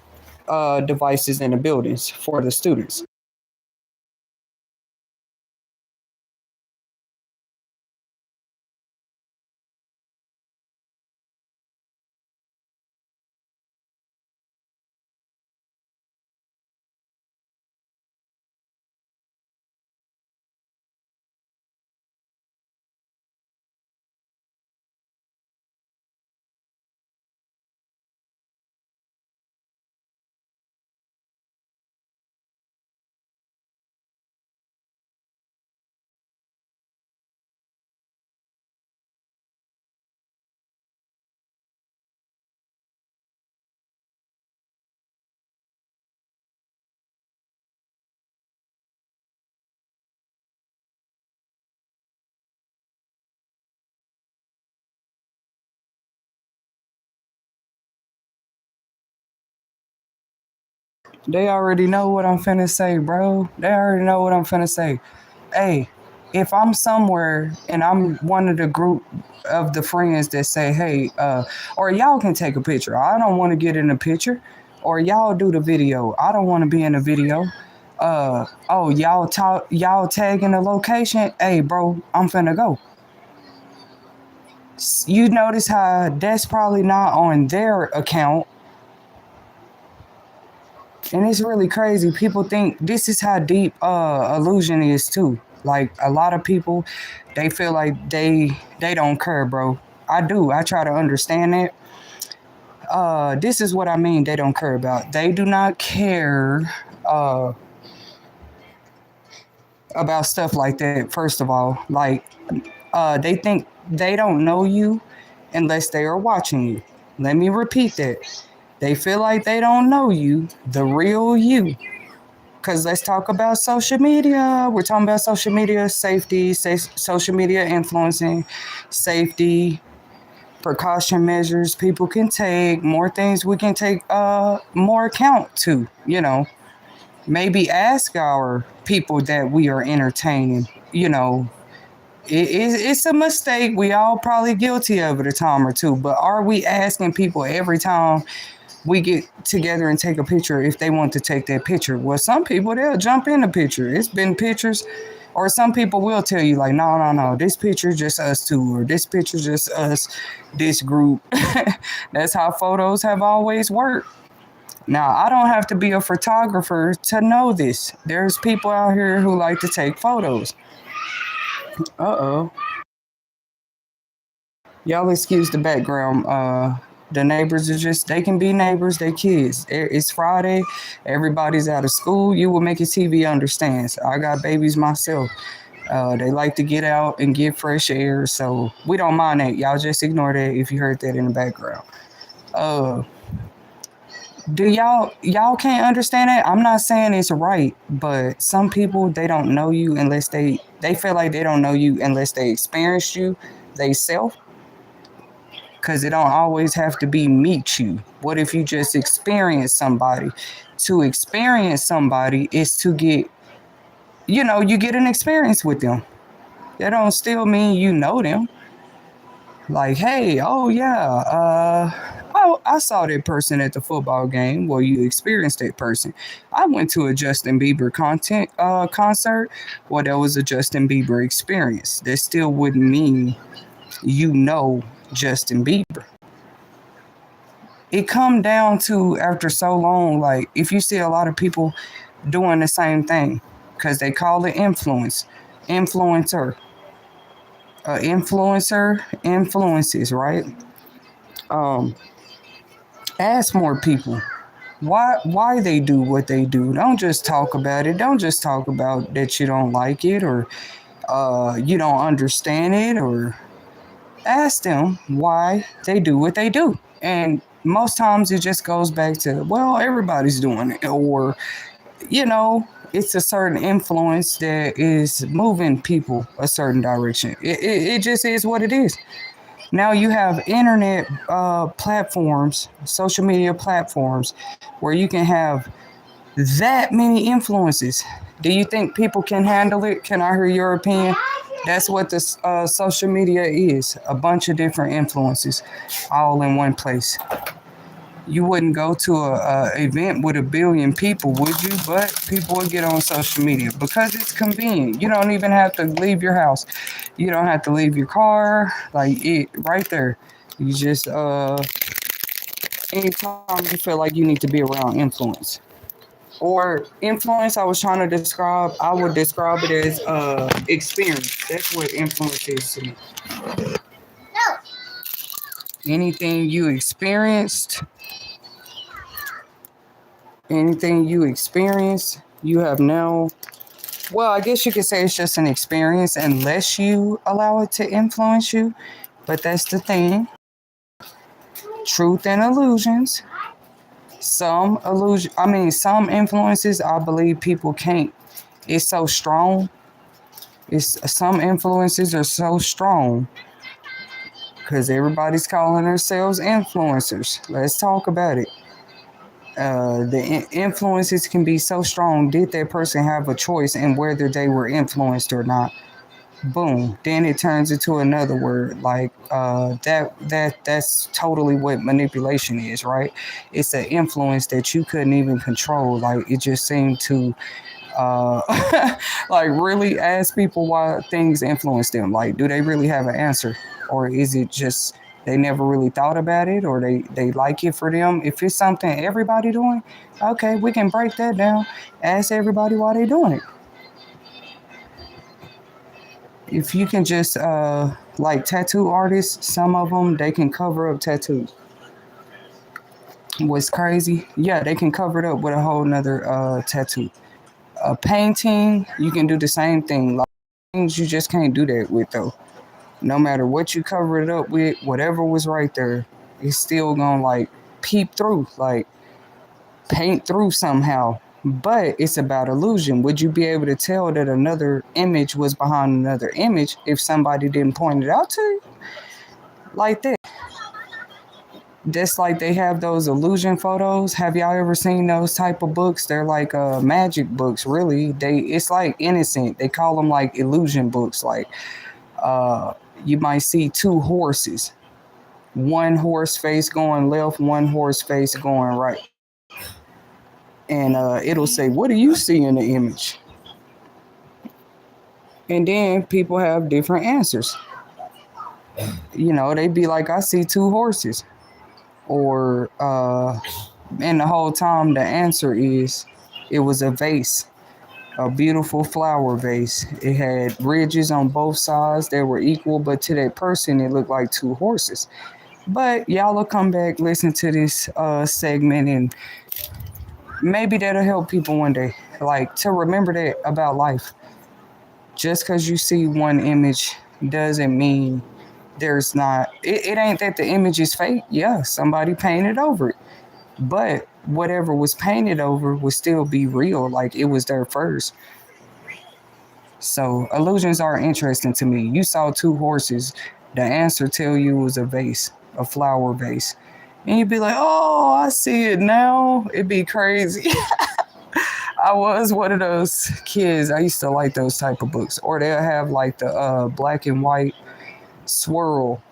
devices in the buildings for the students. They already know what I'm finna say, bro. They already know what I'm finna say. Hey, if I'm somewhere and I'm one of the group of the friends that say, hey, or y'all can take a picture. I don't want to get in a picture. Or y'all do the video. I don't want to be in the video. Oh, y'all tagging the location. Hey, bro, I'm finna go. You notice how that's probably not on their account. And it's really crazy. People think this is how deep illusion is too. Like a lot of people, they feel like they don't care, bro. I do. I try to understand it. This is what I mean. They don't care about. They do not care uh, about stuff like that. First of all, like they think they don't know you unless they are watching you. Let me repeat that. They feel like they don't know you, the real you. Because let's talk about social media. We're talking about social media safety, social media influencing, safety, precaution measures people can take, more things we can take more account to, maybe ask our people that we are entertaining, it's a mistake. We all probably guilty of it a time or two, but are we asking people every time we get together and take a picture if they want to take that picture? Well, some people, they'll jump in the picture. It's been pictures, or some people will tell you like, no, this picture just us two, or this picture just us, this group. That's how photos have always worked. Now, I don't have to be a photographer to know this. There's people out here who like to take photos. Uh-oh. Y'all excuse the background. The neighbors are just, they can be neighbors, they kids. It's Friday, everybody's out of school. You will make your TV understand. So I got babies myself. They like to get out and get fresh air, so we don't mind that. Y'all just ignore that if you heard that in the background. Uh, do y'all can't understand it? I'm not saying it's right, but some people, they don't know you unless they feel like they don't know you unless they experience you they self, because it don't always have to be meet you. What if you just experience somebody? To experience somebody is to get, you get an experience with them. That don't still mean you know them. Like, hey, oh yeah, oh, I saw that person at the football game. Well, you experienced that person. I went to a Justin Bieber concert. Well, that was a Justin Bieber experience. That still wouldn't mean you know Justin Bieber. It come down to, after so long, like if you see a lot of people doing the same thing, because they call it influencer. Influencer influences, right? Um, Ask more people why they do what they do. Don't just talk about it. Don't just talk about that you don't like it, or you don't understand it, or ask them why they do what they do. And most times it just goes back to, well, everybody's doing it, or it's a certain influence that is moving people a certain direction. It just is what it is. Now you have internet platforms, social media platforms, where you can have that many influences. Do you think people can handle it? Can I hear your opinion? That's what this social media is. A bunch of different influences all in one place. You wouldn't go to a event with 1 billion people, would you? But people would get on social media because it's convenient. You don't even have to leave your house. You don't have to leave your car. Like, it right there. You just anytime you feel like you need to be around influence. Or influence, I was trying to describe, I would describe it as experience. That's what influence is to me. Anything you experienced, you have now. Well, I guess you could say it's just an experience unless you allow it to influence you. But that's the thing. Truth and illusions. Some influences, I believe people can't. It's so strong. Some influences are so strong because everybody's calling themselves influencers. Let's talk about it. The influences can be so strong. Did that person have a choice in whether they were influenced or not? Boom. Then it turns into another word like that's totally what manipulation is, right? It's an influence that you couldn't even control. Like it just seemed to like really ask people why things influence them. Like, do they really have an answer, or is it just they never really thought about it, or they like it for them? If it's something everybody doing, okay, we can break that down. Ask everybody why they doing it. If you can just like tattoo artists, some of them they can cover up tattoos. What's crazy? Yeah, they can cover it up with a whole nother tattoo. A painting, you can do the same thing. Like things you just can't do that with though. No matter what you cover it up with, whatever was right there, it's still gonna like peep through, like paint through somehow. But it's about illusion. Would you be able to tell that another image was behind another image if somebody didn't point it out to you? Like that. Just like they have those illusion photos. Have y'all ever seen those type of books? They're like magic books, really. It's like innocent. They call them like illusion books. Like uh, you might see two horses, one horse face going left, one horse face going right, and it'll say, "What do you see in the image?" And then people have different answers. They'd be like, "I see two horses," or and the whole time the answer is, it was a vase, a beautiful flower vase. It had ridges on both sides that were equal, but to that person, it looked like two horses. But y'all will come back, listen to this segment, and maybe that'll help people one day. Like to remember that about life. Just because you see one image doesn't mean there's not, it ain't that the image is fake. Yeah, somebody painted over it. But whatever was painted over would still be real, like it was there first. So illusions are interesting to me. You saw two horses. The answer tell you was a vase, a flower vase. And you'd be like, oh, I see it now. It'd be crazy. I was one of those kids. I used to like those type of books. Or they'll have like the black and white swirl.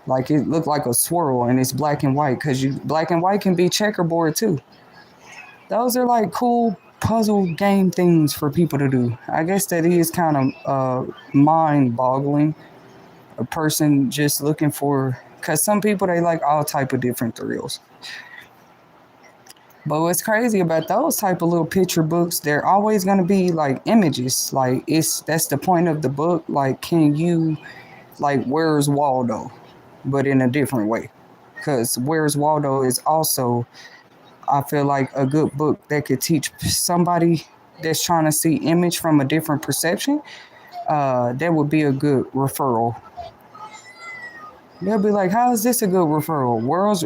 Like it looked like a swirl and it's black and white because you black and white can be checkerboard too. Those are like cool puzzle game things for people to do. I guess that is kind of mind boggling. A person just looking for, because some people they like all type of different thrills. But what's crazy about those type of little picture books, they're always gonna be like images. Like that's the point of the book. Like, can you like Where's Waldo, but in a different way? Because Where's Waldo is also, I feel like, a good book that could teach somebody that's trying to see image from a different perception. That would be a good referral. They'll be like, how is this a good referral?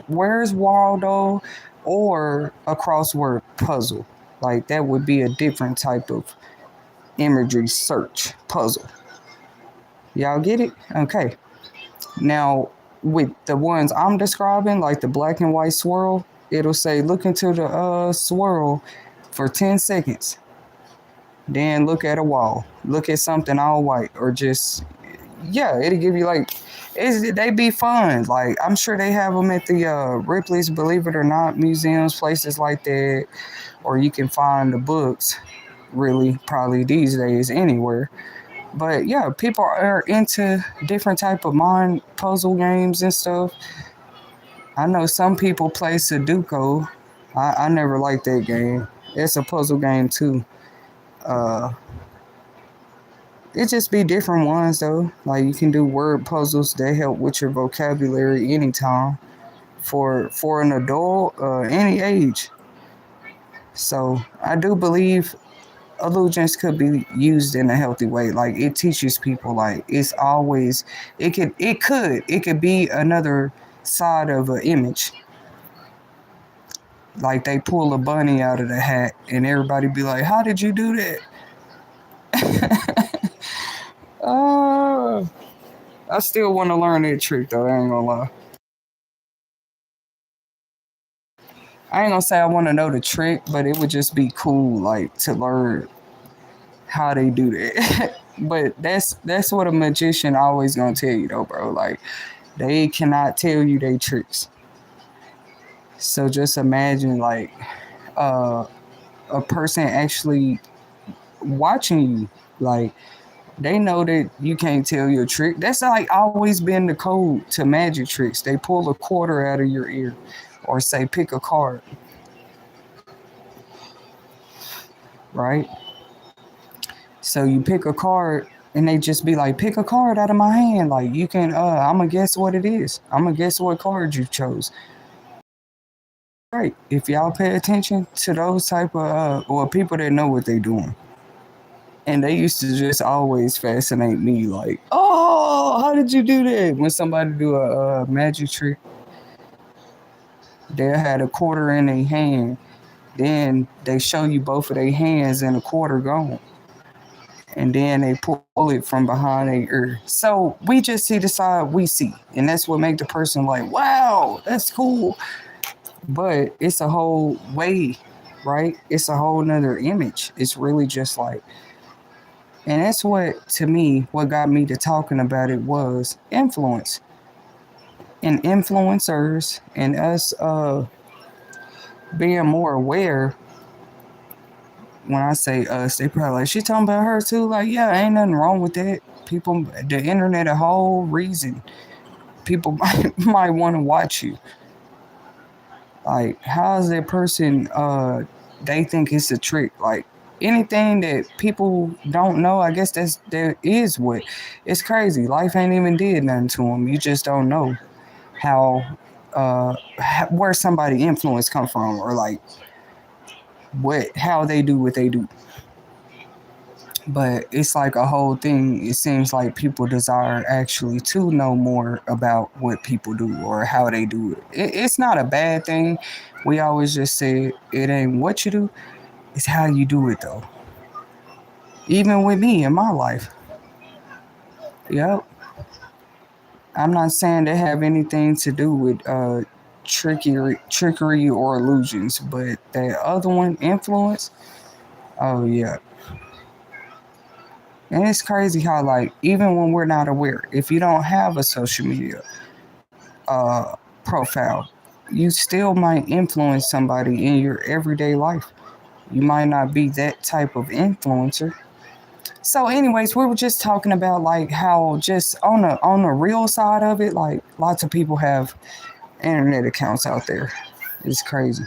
Where's Waldo, or a crossword puzzle? Like that would be a different type of imagery search puzzle. Y'all get it? Okay. Now, with the ones I'm describing, like the black and white swirl, it'll say look into the swirl for 10 seconds. Then look at a wall. Look at something all white, or just, yeah, it'll give you like, they be fun. Like I'm sure they have them at the Ripley's Believe It or Not museums, places like that, or you can find the books. Really, probably these days anywhere. But yeah, people are into different type of mind puzzle games and stuff. I know some people play Sudoku. I never liked that game. It's a puzzle game too. Uh, it just be different ones though. Like you can do word puzzles that help with your vocabulary anytime for an adult, any age. So I do believe illusions could be used in a healthy way. Like it teaches people. Like it's always, it could be another side of an image. Like they pull a bunny out of the hat and everybody be like, how did you do that? uh I still want to learn that trick though, I ain't gonna lie. I ain't gonna say I want to know the trick, but it would just be cool, like to learn how they do that. But that's what a magician always gonna tell you though, bro. Like they cannot tell you they tricks. So just imagine like uh, a person actually watching you. Like they know that you can't tell your trick. That's like always been the code to magic tricks. They pull a quarter out of your ear or say pick a card, right? So you pick a card and they just be like, pick a card out of my hand. Like you can I'm gonna guess what it is. I'm gonna guess what card you chose. Right. If y'all pay attention to those type of or people that know what they doing. And they used to just always fascinate me like, oh, how did you do that? When somebody do a magic trick, they had a quarter in their hand. Then they show you both of their hands and a quarter gone. And then they pull it from behind their ear. So we just see the side we see. And that's what make the person like, wow, that's cool. But it's a whole way, right? It's a whole nother image. It's really just like, and that's what, to me, what got me to talking about it was influence and influencers and us being more aware. When I say us, they probably like, she talking about her too. Like, yeah, ain't nothing wrong with that. People, the internet, a whole reason people might want to watch you. Like, how is that person? They think it's a trick. Like anything that people don't know, I guess that is what. It's crazy. Life ain't even did nothing to them. You just don't know how where somebody influence come from, or like what how they do what they do. But it's like a whole thing. It seems like people desire actually to know more about what people do or how they do it's not a bad thing. We always just say it ain't what you do, it's how you do it though. Even with me in my life. Yep. I'm not saying they have anything to do with trickery or illusions, but that other one, influence, oh yeah. And it's crazy how, like, even when we're not aware, if you don't have a social media profile, you still might influence somebody in your everyday life. You might not be that type of influencer. So, anyways, we were just talking about like how just on the real side of it, like lots of people have internet accounts out there. It's crazy.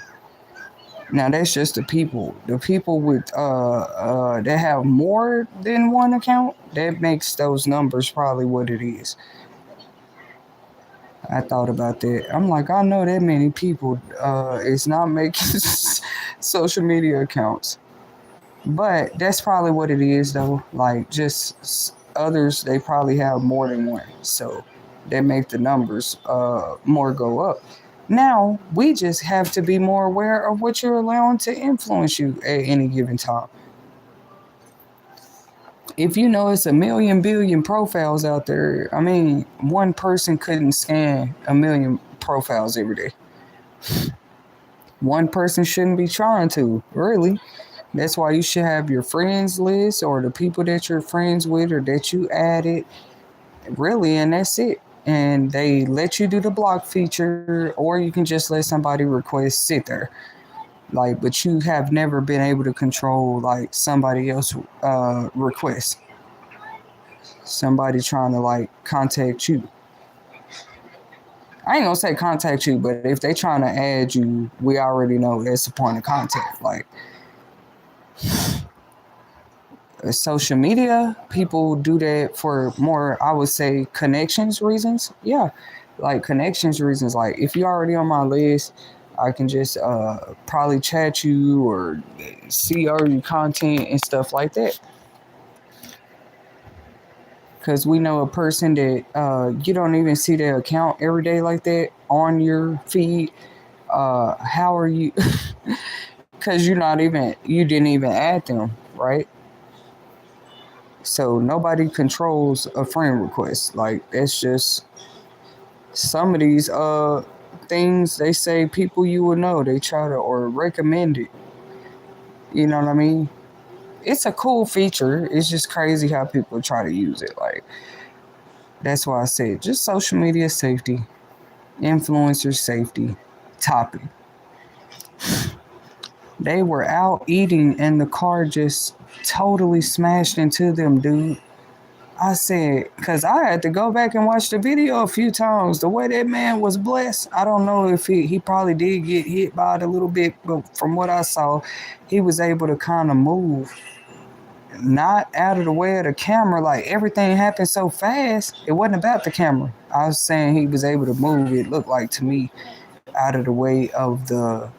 Now that's just the people. The people with that have more than one account, that makes those numbers probably what it is. I thought about that. I'm like, I know that many people is not making social media accounts. But that's probably what it is though. Like just others they probably have more than one. So they make the numbers more go up. Now we just have to be more aware of what you're allowing to influence you at any given time. If you know it's a million billion profiles out there, I mean, one person couldn't scan a million profiles every day. One person shouldn't be trying to, really. That's why you should have your friends list or the people that you're friends with or that you added, really, and that's it. And they let you do the block feature, or you can just let somebody request sit there. Like, but you have never been able to control like somebody else request. Somebody trying to like contact you. I ain't gonna say contact you, but if they trying to add you, we already know that's the point of contact. Like social media, people do that for more, I would say, connections reasons. Yeah, like connections reasons. Like if you're already on my list, I can just probably chat you or see all your content and stuff like that. Because we know a person that you don't even see their account every day like that on your feed. How are you? Because you didn't even add them, right? So nobody controls a friend request. Like that's just some of these things. They say people you will know. They try to or recommend it. You know what I mean? It's a cool feature. It's just crazy how people try to use it. Like that's why I said just social media safety, influencer safety topic. They were out eating and the car just totally smashed into them, dude. I said, because I had to go back and watch the video a few times. The way that man was blessed, I don't know if he probably did get hit by it a little bit, but from what I saw, he was able to kind of move. Not out of the way of the camera, like everything happened so fast. It wasn't about the camera. I was saying he was able to move, it looked like to me, out of the way of the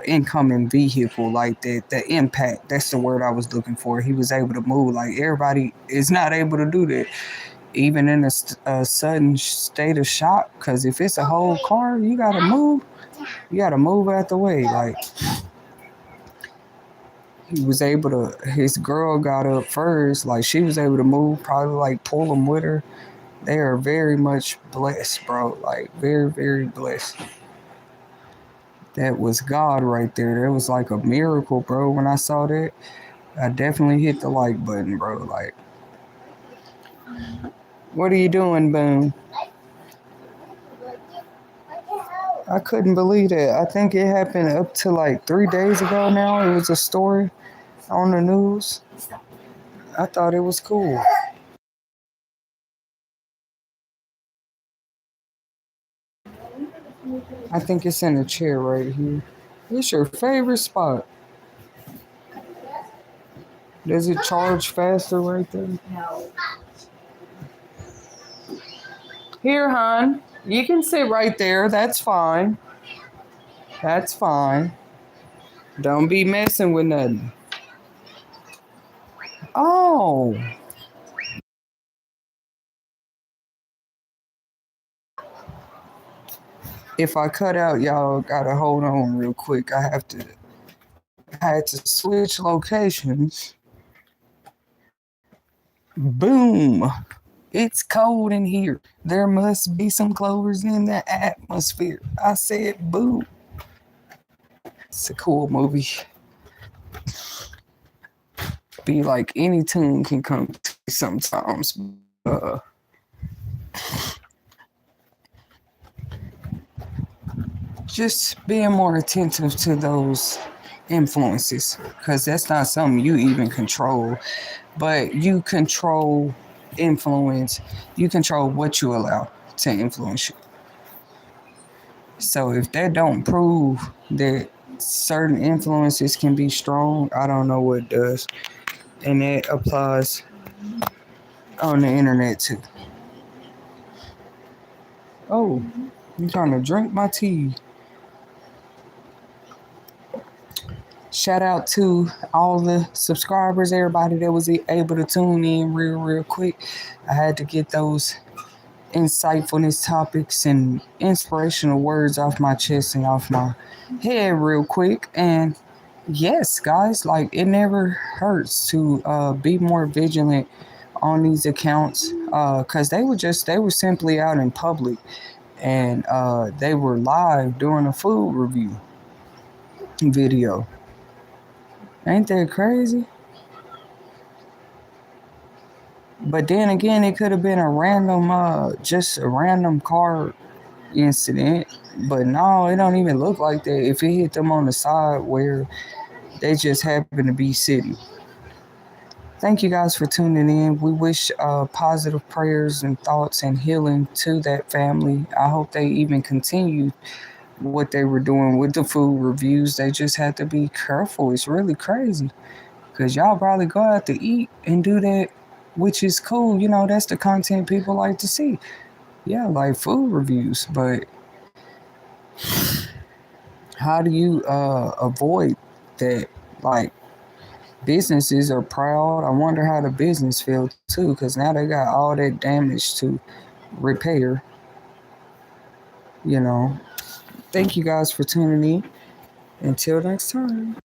incoming vehicle, like the impact. That's the word I was looking for. He was able to move. Like everybody is not able to do that, even in a sudden state of shock. Because if it's a whole car, you gotta move. You gotta move out the way. Like he was able to. His girl got up first. Like she was able to move. Probably like pull him with her. They are very much blessed, bro. Like very, very blessed. That was God right there. That was like a miracle, bro. When I saw that, I definitely hit the like button, bro. Like, what are you doing, Boone? I couldn't believe that. I think it happened up to like 3 days ago now. It was a story on the news. I thought it was cool. I think it's in the chair right here. It's your favorite spot. Does it charge faster right there? No. Here, hon. You can sit right there. That's fine. That's fine. Don't be messing with nothing. Oh. If I cut out, y'all gotta hold on real quick. I had to switch locations. Boom. It's cold in here. There must be some clovers in the atmosphere. I said boom. It's a cool movie. Be like any tune can come to me sometimes. Just being more attentive to those influences, because that's not something you even control, but you control influence. You control what you allow to influence you. So if that don't prove that certain influences can be strong, I don't know what does. And that applies on the internet too. Oh, I'm trying to drink my tea. Shout out to all the subscribers, everybody that was able to tune in real quick. I had to get those insightfulness topics and inspirational words off my chest and off my head real quick. And yes, guys, like it never hurts to be more vigilant on these accounts, because they were simply out in public, and they were live doing a food review video. Ain't that crazy? But then again, it could have been a random, just a random car incident. But no, it don't even look like that. If it hit them on the side where they just happen to be sitting. Thank you guys for tuning in. We wish positive prayers and thoughts and healing to that family. I hope they even continue what they were doing with the food reviews. They just had to be careful. It's really crazy because y'all probably go out to eat and do that, which is cool. You know, that's the content people like to see. Yeah, like food reviews. But how do you avoid that? Like, businesses are proud. I wonder how the business feel too, because now they got all that damage to repair. You know. Thank you guys for tuning in. Until next time.